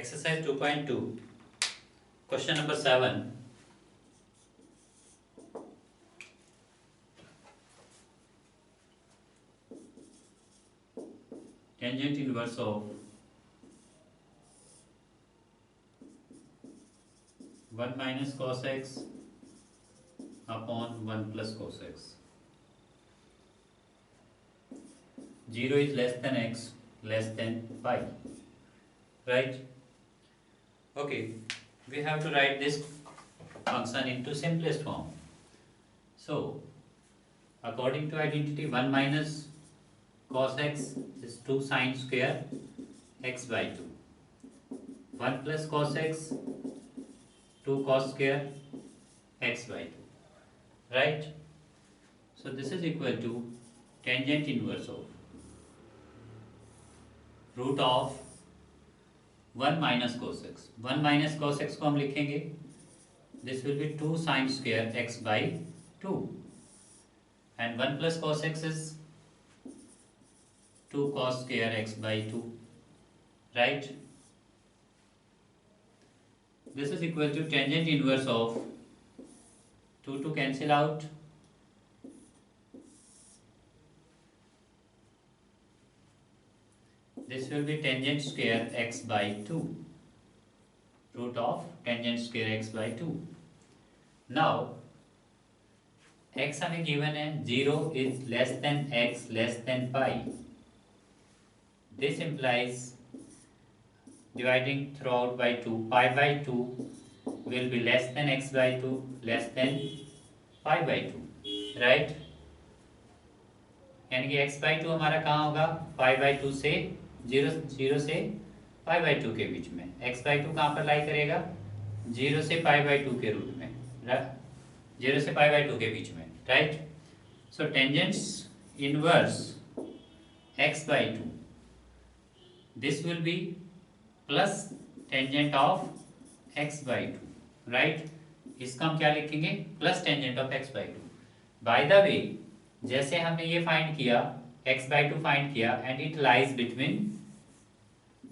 Exercise 2.2, question number 7. Tangent inverse of 1 minus cos x upon 1 plus cos x. 0 is less than x, less than pi. Right? Okay, we have to write this function into simplest form. So, according to identity, 1 minus cos x is 2 sine square x by 2. 1 plus cos x, 2 cos square x by 2. Right? So, this is equal to tangent inverse of root of 1 minus cos x. 1 minus cos x को हम लिखेंगे, this will be 2 sine square x by 2, and 1 plus cos x is 2 cos square x by 2, right? This is equal to tangent inverse of 2 to cancel out, this will be tangent square x by 2, root of tangent square x by 2. Now, x हमें given है 0 is less than x less than pi. This implies dividing throughout by 2, pi by 2 will be less than x by 2 less than pi by 2, right? यानी कि x by 2 हमारा कहाँ होगा, pi by 2 से 0 से pi by 2 के बीच में. x by 2 कहाँ पर लाई करेगा, 0 से pi by 2 के रूप में, 0 से pi by 2 के बीच में, right? So tangents inverse x by 2, this will be plus tangent of x by 2, right? इसका हम क्या लिखेंगे, plus tangent of x by 2. By the way, जैसे हमने ये फाइंड किया, x by 2 फाइंड किया, and it lies between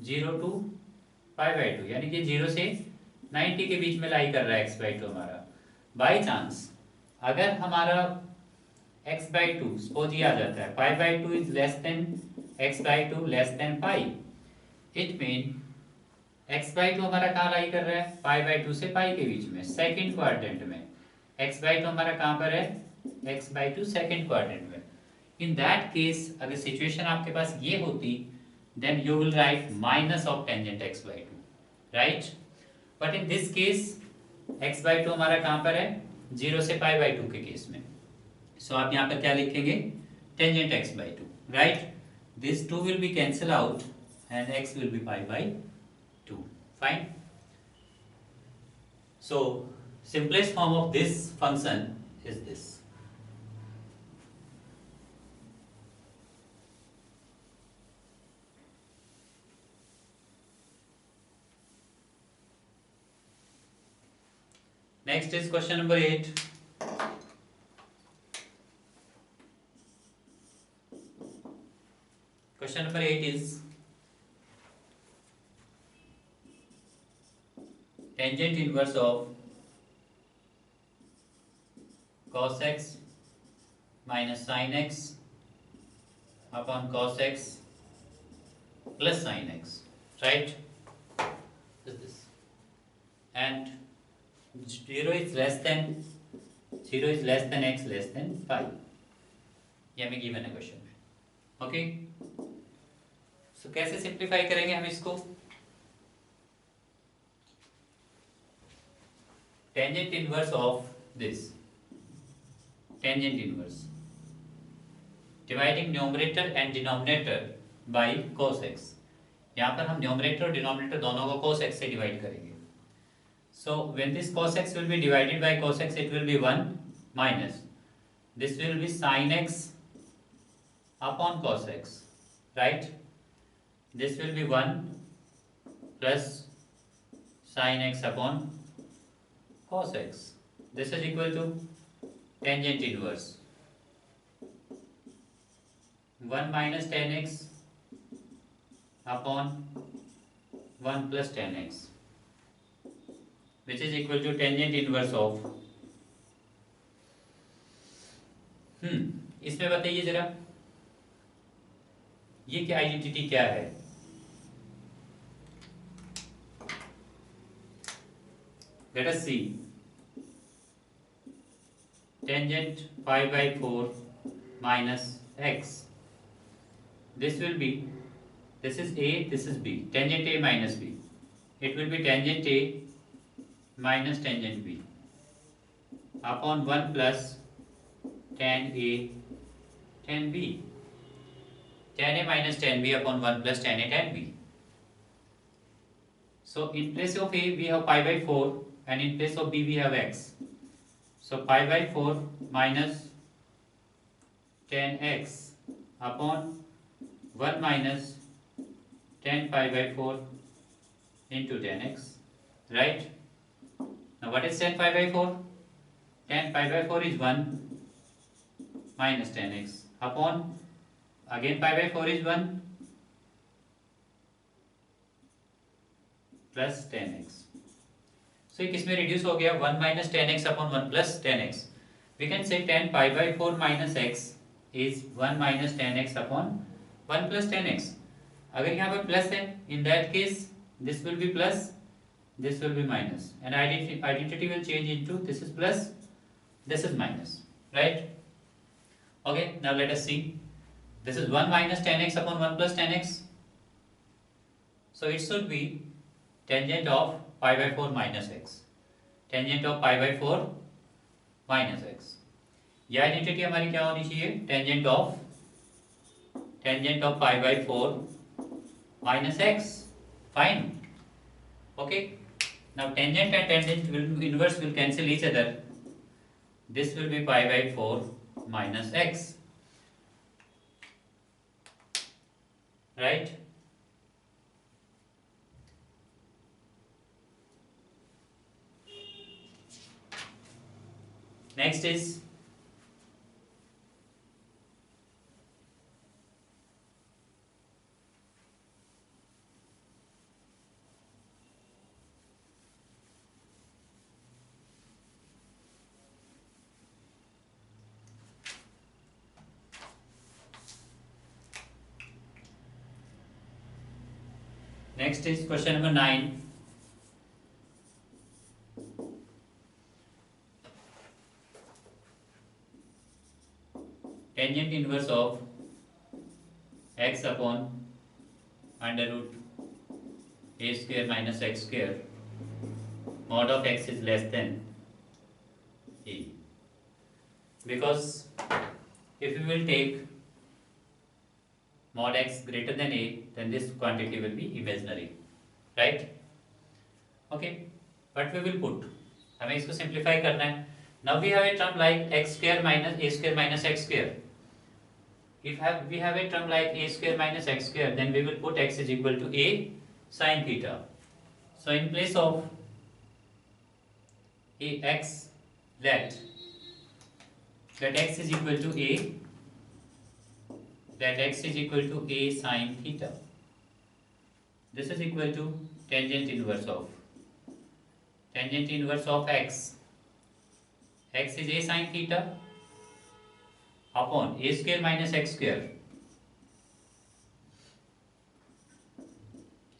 0 to pi by 2, यानी कि 0 से 90 के बीच में लाई कर रहा है x by 2 हमारा. बाई चांस अगर हमारा x by 2 सपोज ये आ जाता है, pi by 2 is less than x by 2 less than pi, it mean x by 2 हमारा कहाँ लाई कर रहा है, pi by 2 से pi के बीच में, सेकंड क्वाड्रेंट में. x by 2 हमारा कहाँ पर है, x by 2 सेकंड क्वाड्रेंट में. इन दैट केस अगर सिचुएशन आपके पास ये होती, then you will write minus of tangent x by 2, right? But in this case x by 2 हमारा कहाँ पर है, 0 से pi by 2 के केस में. सो आप यहाँ पर क्या लिखेंगे, tangent x by 2, right? This 2 will be cancel out and x will be pi by 2. Fine. So simplest form of this function is this. Next is question number 8. Question number 8 is tangent inverse of cos x minus sin x upon cos x plus sin x, right? Is this, and 0 is less than x less than pi. ये हमें given है question में. Okay, सो कैसे simplify करेंगे हम इसको, tangent inverse of this, tangent inverse dividing numerator and denominator by cos x. यहाँ पर हम numerator और denominator दोनों को cos x से डिवाइड करेंगे. So when this cos x will be divided by cos x, it will be 1 minus, this will be sin x upon cos x, right? This will be 1 plus sin x upon cos x. This is equal to tangent inverse 1 minus tan x upon 1 plus tan x, which is equal to tangent inverse of इसमें बताइए जरा ये क्या identity क्या है? Let us see. Tangent pi by 4 minus x. This will be, this is a, this is b. Tangent a minus b. It will be tangent a minus tangent b upon 1 plus tan a tan b. Tan a minus tan b upon 1 plus tan a tan b. So in place of a we have pi by 4 and in place of b we have x. So pi by 4 minus tan x upon 1 minus tan pi by 4 into tan x, right? Now what is tan pi by 4? Tan pi by 4 is 1 minus tan x upon, again pi by 4 is 1 plus tan x. So ये किसमें reduce हो गया? 1 minus tan x upon 1 plus tan x. We can say tan pi by 4 minus x is 1 minus tan x upon 1 plus tan x. अगर यहाँ पे plus है, in that case this will be plus, this will be minus, and identity will change into this is plus, this is minus, right? Okay, now let us see. This is 1 minus tan x upon 1 plus tan x. So it should be tangent of pi by 4 minus x. Tangent of pi by 4 minus x. यह identity हमारी क्या होनी चाहिए? tangent of pi by 4 minus x. Fine. Okay. Now tangent and tangent inverse will cancel each other. This will be pi by 4 minus x. Right? Next is question number 9. Tangent inverse of x upon under root a square minus x square mod of x is less than a. Because if we will take mod x greater than a, then this quantity will be imaginary, right? Okay, but we will put, हमें इसको simplify करना है. Now we have a term like x square minus a square minus x square. If we have a term like a square minus x square, then we will put x is equal to a sin theta. So in place of a x, let x is equal to a, let x is equal to a sin theta. This is equal to tangent inverse of x. X is a sin theta upon a square minus x square.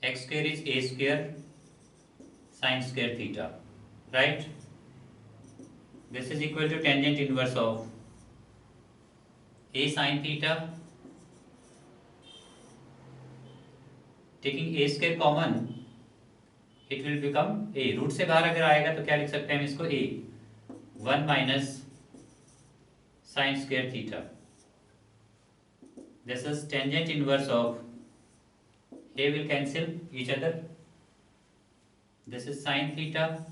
X square is a square sin square theta, right? This is equal to tangent inverse of a sin theta. Taking a square common, it will become a. Root से बाहर अगर आएगा तो क्या लिख सकते हैं हम इसको? a 1 minus sin square theta. This is tangent inverse of a will cancel each other. This is sin theta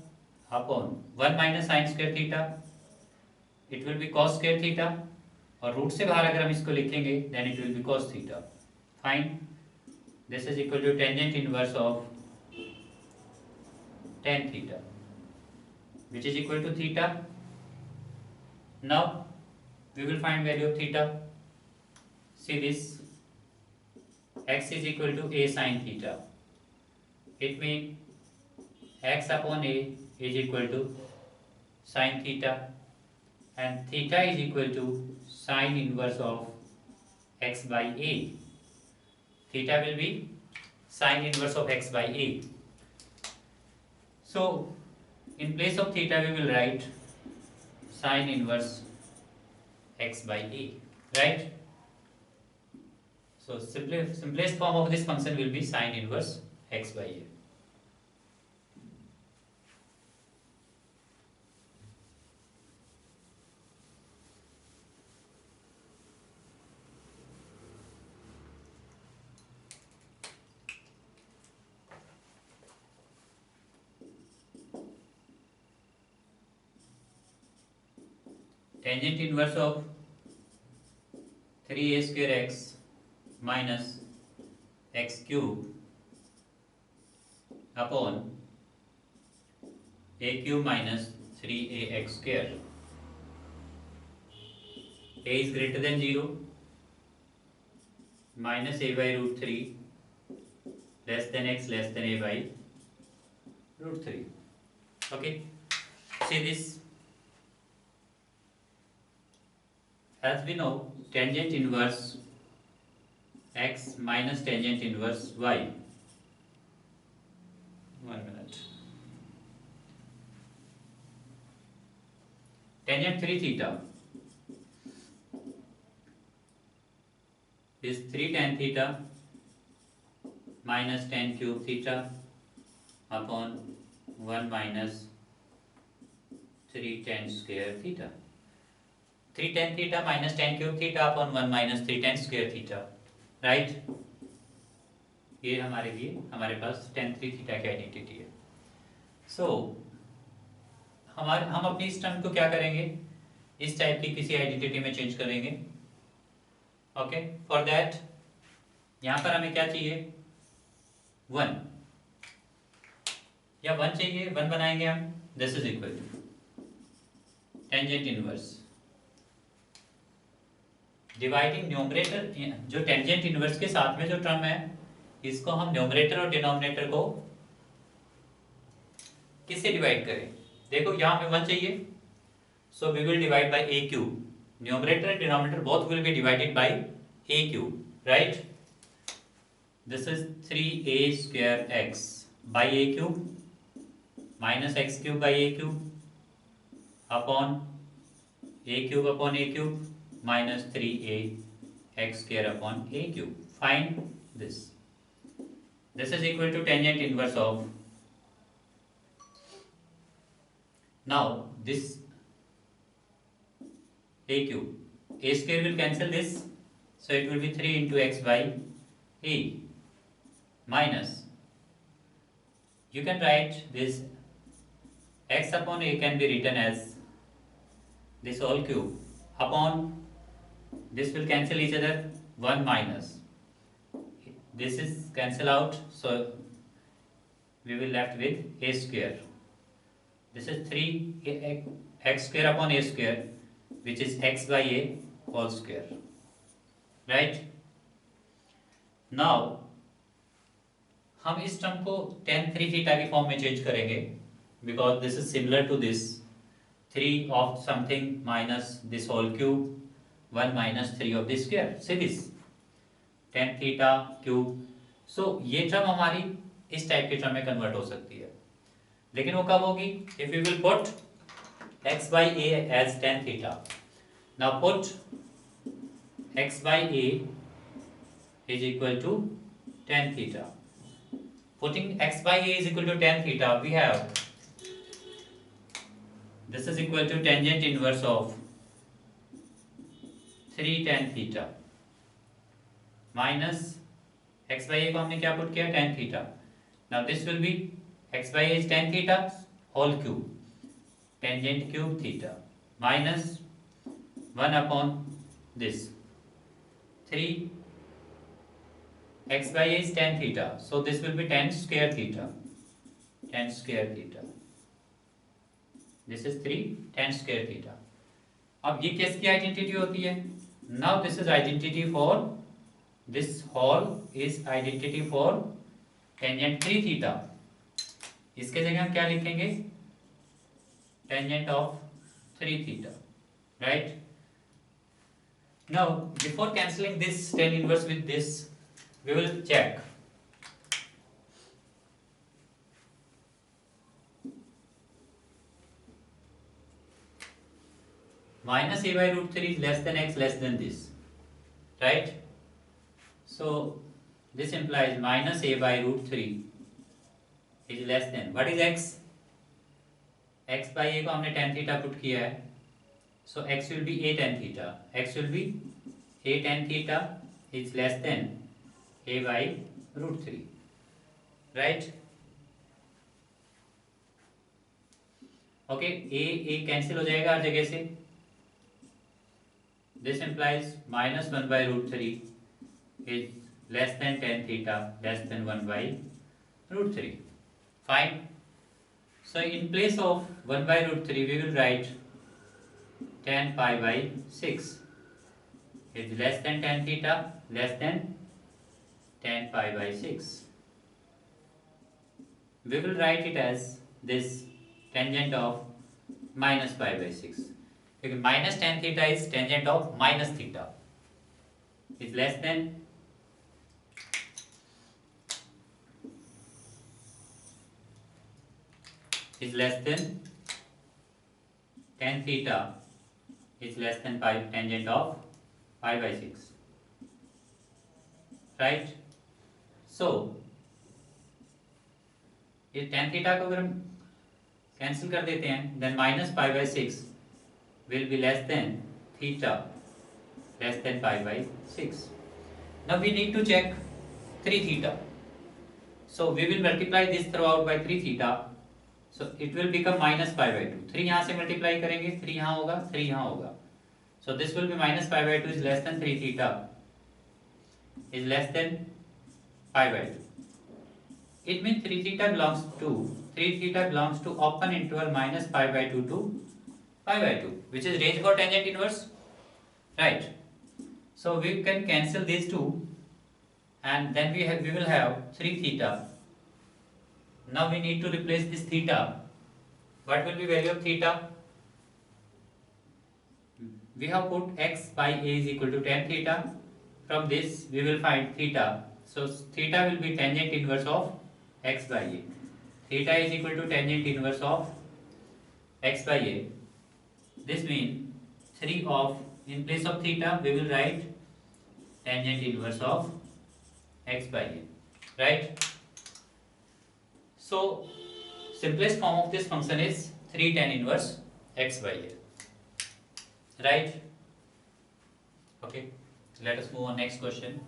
upon 1 minus sin square theta. It will be cos square theta. और रूट से बाहर अगर हम इसको लिखेंगे then it will be cos theta. Fine. This is equal to tangent inverse of tan theta, which is equal to theta. Now we will find value of theta. See this, x is equal to a sin theta. It means x upon a is equal to sine theta, and theta is equal to sine inverse of x by a. Theta will be sine inverse of x by a. So in place of theta we will write sine inverse x by a, right? So simplest form of this function will be sine inverse x by a. Tangent inverse of 3a square x minus x cube upon a cube minus 3ax square. A is greater than 0, minus a by root 3 less than x less than a by root 3. Okay, see this. As we know, tangent inverse x minus tangent inverse y. 1 minute. Tangent 3 theta is 3 tan theta minus tan cube theta upon 1 minus 3 tan square theta. 3 tan theta minus tan cube theta upon 1 minus 3 tan square theta, right? ये हमारे लिए हमारे पास tan 3 theta की identity है. So हम अपनी इस term को क्या करेंगे, इस टाइप की किसी आइडेंटिटी में चेंज करेंगे. ओके, फॉर दैट यहाँ पर हमें क्या चाहिए, 1 या 1 चाहिए. 1 बनाएंगे हम. This is equal to tangent inverse dividing numerator. जो टेंजेंट इनवर्स के साथ में जो टर्म है इसको हम न्यूमरेटर और डिनोमिनेटर को किससे डिवाइड करें. देखो यहाँ हमें 1 चाहिए, so we will divide by a cube. Numerator and denominator both will be divided by a cube, right? This is 3a square x by a cube minus x cube by a cube upon a cube upon a cube minus 3a x square upon a cube. Find this. This is equal to tangent inverse of. Now this a cube, a square will cancel this, so it will be 3 into x by a minus. You can write this x upon a can be written as this whole cube upon. This will cancel each other. 1 minus this is cancel out, so we will left with a square. This is 3 x square upon a square, which is x by a whole square, right? Now हम इस term को tan 3 theta की form में change करेंगे, because this is similar to this 3 of something minus this whole cube 1 minus 3 of this square. See this tan theta cube. So ये term हमारी इस type के टर्म में कन्वर्ट हो सकती है, लेकिन वो कब होगी, if we will put x by a as tan theta. Now put x by a is equal to tan theta. Putting x by a is equal to tan theta, we have this is equal to tangent inverse of 3 tan theta minus x by a को हमने क्या put किया, tan theta. Now this will be x by a is tan theta whole cube, tangent cube theta minus 1 upon this 3 x by a is tan theta, so this will be tan square theta. Tan square theta. This is 3 tan square theta. अब ये किसकी identity होती है. Now this is identity for this whole is identity for tangent 3 theta, इसके जगह हम क्या लिखेंगे, tangent of 3 theta, right. Now before cancelling this tan inverse with this, we will check minus a by root 3 is less than x less than this, right? So this implies minus a by root 3 is less than, what is x? x by a को हमने tan theta put किया है, so x will be a tan theta, x will be a tan theta is less than a by root 3, right? Okay, a cancel हो जाएगा हर जगह से, this implies minus 1 by root 3 is less than tan theta less than 1 by root 3. Fine. So in place of 1 by root 3 we will write tan pi by 6 is less than tan theta less than tan pi by 6. We will write it as this tangent of minus pi by 6. Because minus tan theta is tangent of minus theta is less than tan theta is less than pi tangent of pi by 6, right? So ये tan theta को अगर हम cancel कर देते हैं, then minus pi by 6 will be less than theta less than pi by 6. Now we need to check 3 theta. So we will multiply this throughout by 3 theta. So it will become minus pi by 2. 3 यहाँ से multiply करेंगे, 3 यहाँ होगा, 3 यहाँ होगा. So this will be minus pi by 2 is less than 3 theta is less than pi by 2. It means 3 theta belongs to open interval minus pi by 2 to pi by 2, which is range for tangent inverse, right? So we can cancel these two, and then we will have 3 theta. Now we need to replace this theta. What will be value of theta? We have put x by a is equal to tan theta. From this we will find theta. So theta will be tangent inverse of x by a. Theta is equal to tangent inverse of x by a. This means 3 of, in place of theta we will write tangent inverse of x by a, right? So simplest form of this function is 3 tan inverse x by a, right? Okay, let us move on next question.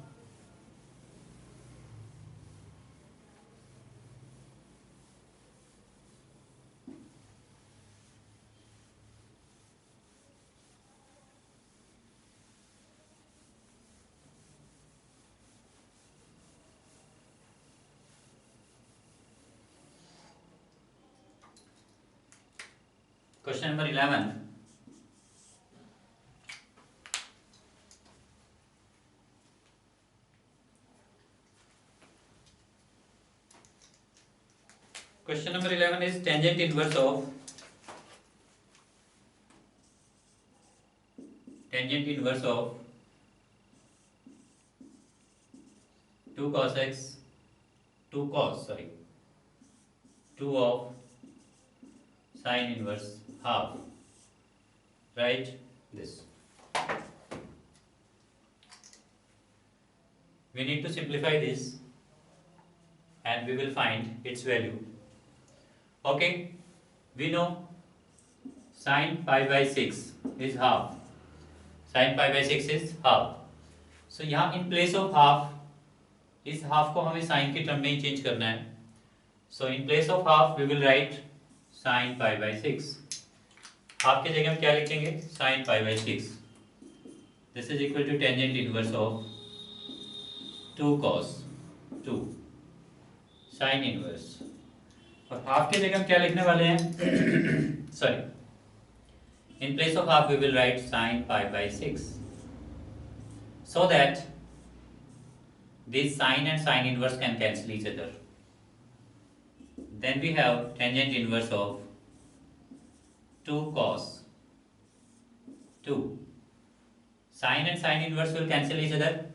Question number 11. Question number 11 is tangent inverse of 2 cos x 2 of sine inverse half, right? This we need to simplify this and we will find its value. Okay, we know sine pi by 6 is half. Sine pi by 6 is half. So यहाँ in place of half, इस half को हमें sine के term में ही change करना है. So in place of half we will write sine pi by 6. Half के जगह हम क्या लिखेंगे, sin pi by 6. This is equal to tangent inverse of 2 cos 2 sin inverse. और हाफ के जगह हम क्या लिखने वाले हैं sorry, in place of half we will write sin pi by 6, so that this sin and sin inverse can cancel each other. then we have tangent inverse of 2 cos 2. Sine and sine inverse will cancel each other,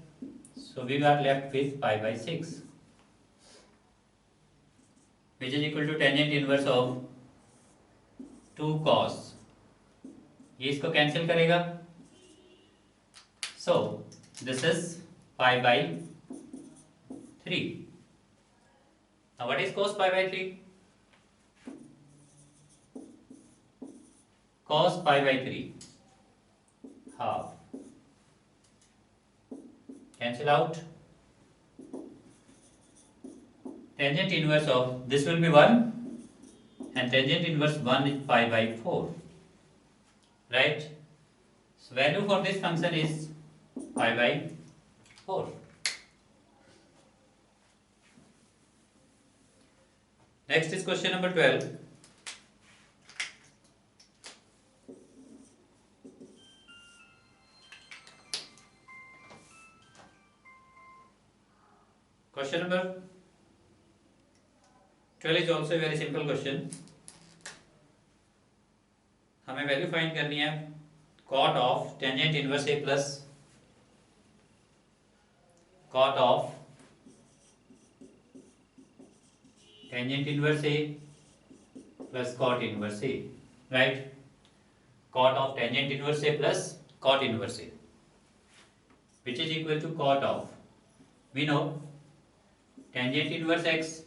so we got left with pi by 6, which is equal to tangent inverse of 2 cos, ये इसको cancel करेगा, so this is pi by 3. Now what is cos pi by 3? Cos pi by 3 half, cancel out, tangent inverse of this will be 1 and tangent inverse 1 is pi by 4, right? So value for this function is pi by 4. Next is question number 12. Question number 12 is also a very simple question. हमें value find करनी है cot of tangent inverse a plus cot of tangent inverse a plus cot inverse a, right? Cot of tangent inverse a plus cot inverse a, which is equal to cot of, we know tangent inverse x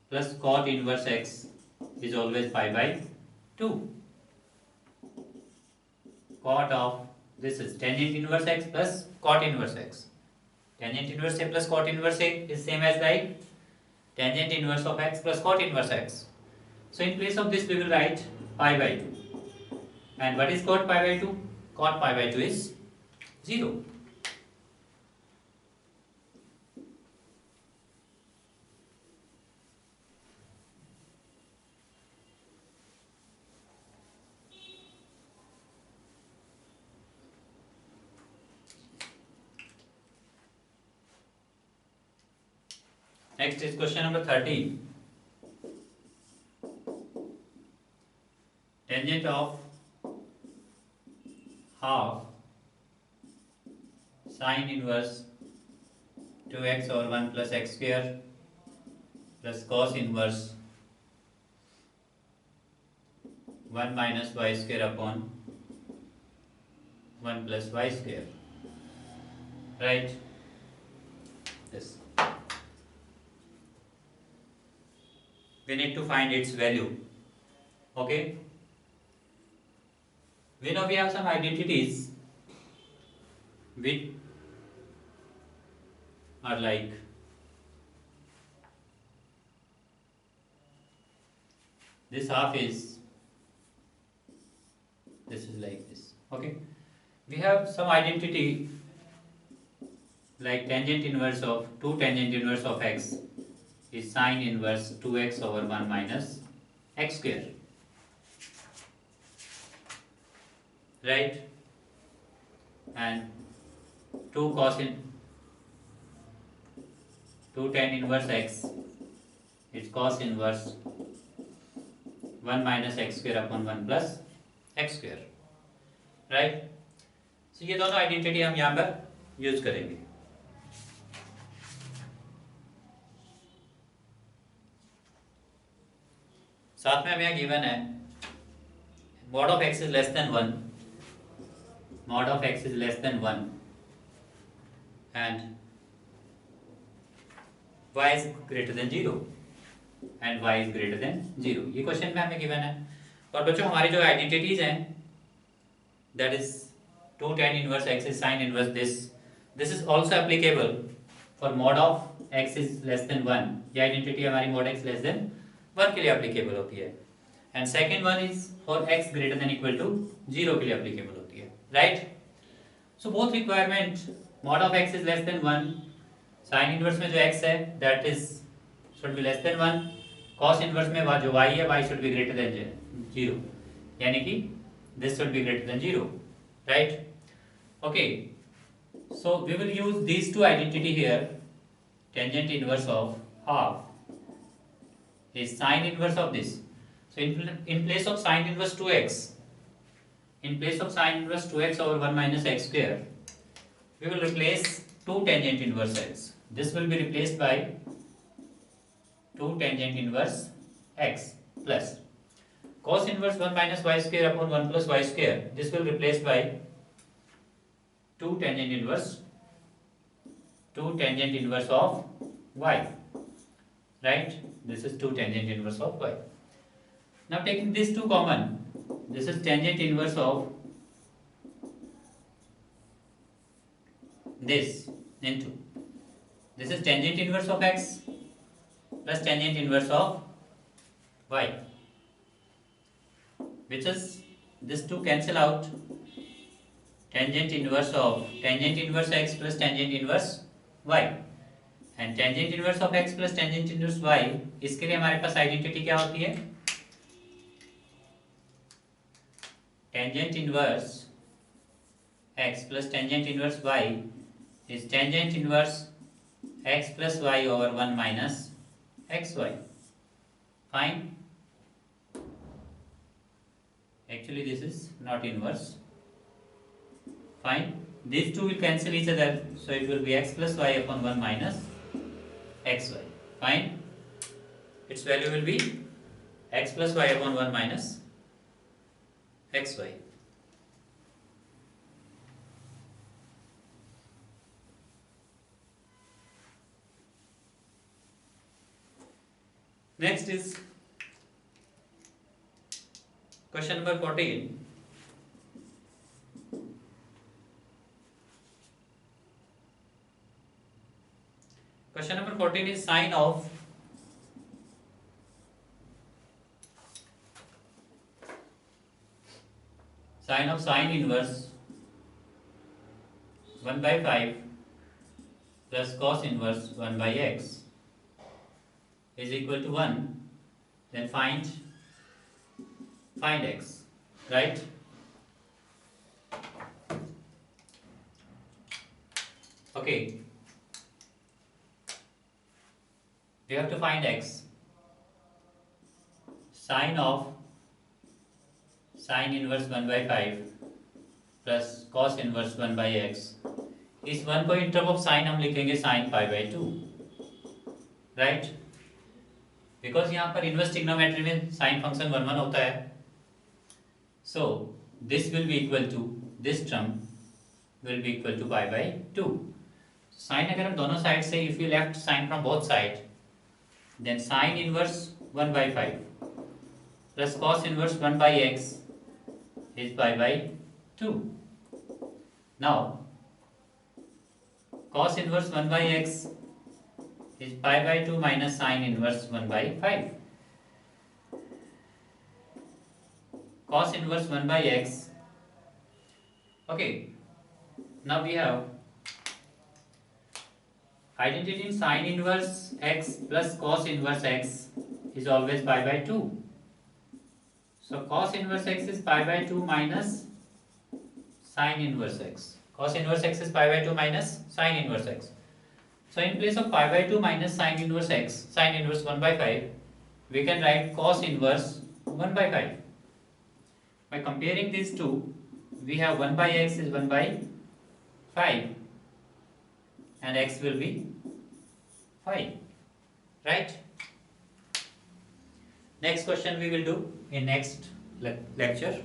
plus cot inverse x is always pi by 2. Cot of this is tangent inverse x plus cot inverse x. Tangent inverse a plus cot inverse a is same as like tangent inverse of x plus cot inverse x. So in place of this we will write pi by 2. And what is cot pi by 2? Cot pi by 2 is 0. Next is question number 13. Tangent of half sine inverse 2x over 1 plus x square plus cos inverse 1 minus y square upon 1 plus y square, right? This. We need to find its value. Okay, we know we have some identities which are like this half is like this. Okay, we have some identity like tangent inverse of 2 tangent inverse of x is sine inverse 2x over 1 minus x square, right? And 2 tan inverse x is cos inverse 1 minus x square upon 1 plus x square, right? So ये दोनों identity हम यहाँ पर use करेंगे. साथ में हमें यहाँ गिवन है mod of x is less than 1, mod of x is less than 1 and y is greater than 0 and y is greater than 0. ये क्वेश्चन में हमें गिवन है. और बच्चों हमारी जो आइडेंटिटीज हैं that is 2 tan inverse x is sin inverse this is also applicable for mod of x is less than 1. ये आइडेंटिटी हमारी mod x less than 1 के लिए applicable होती है. And second one is for x greater than equal to 0 के लिए applicable होती है, right? So both requirement mod of x is less than 1, sin inverse में जो x है that is should be less than 1, cos inverse में जो y है y should be greater than 0, यानी कि this should be greater than 0, right? Okay, so we will use these two identity here, tangent inverse of half is sine inverse of this. So in place of sine inverse 2x, in place of sine inverse 2x over 1 minus x square, we will replace 2 tangent inverse x. This will be replaced by 2 tangent inverse x plus cos inverse 1 minus y square upon 1 plus y square. This will replace by 2 tangent inverse of y, right? This is 2 tangent inverse of y. Now taking these two common, this is tangent inverse of this into this is tangent inverse of x plus tangent inverse of y, which is this two cancel out, tangent inverse x plus tangent inverse y, and tangent inverse of x plus tangent inverse y, इसके लिए हमारे पास identity क्या होती है, tangent inverse x plus tangent inverse y is tangent inverse x plus y over 1 minus xy. Fine. Actually this is not inverse. Fine. These two will cancel each other, so it will be x plus y upon 1 minus xy. Fine. Its value will be x plus y upon 1 minus xy. Next is question number 14. Question number 14 is sine of sine inverse 1 by 5 plus cos inverse 1 by x is equal to 1, then find x, right? Okay, we have to find x. Sine of sine inverse 1 by 5 plus cos inverse 1 by x, इस 1 को in term of sine हम लिखेंगे sin pi by 2, right? Because यहाँ पर inverse trigonometry में sine function 1 1 होता है, so this will be equal to, this term will be equal to pi by 2. Sine अगर हम दोनों साइड से, if you left sine from both side, then sine inverse 1 by 5 plus cos inverse 1 by x is pi by 2. Now cos inverse 1 by x is pi by 2 minus sin inverse 1 by 5. Cos inverse 1 by x. Okay, now we have identity in sin inverse x plus cos inverse x is always pi by 2. So cos inverse x is pi by 2 minus sin inverse x. Cos inverse x is pi by 2 minus sin inverse x. So in place of pi by 2 minus sin inverse x, sin inverse 1 by 5, we can write cos inverse 1 by 5. By comparing these two, we have 1 by x is 1 by 5 and x will be 5, right? Next question we will do in next lecture.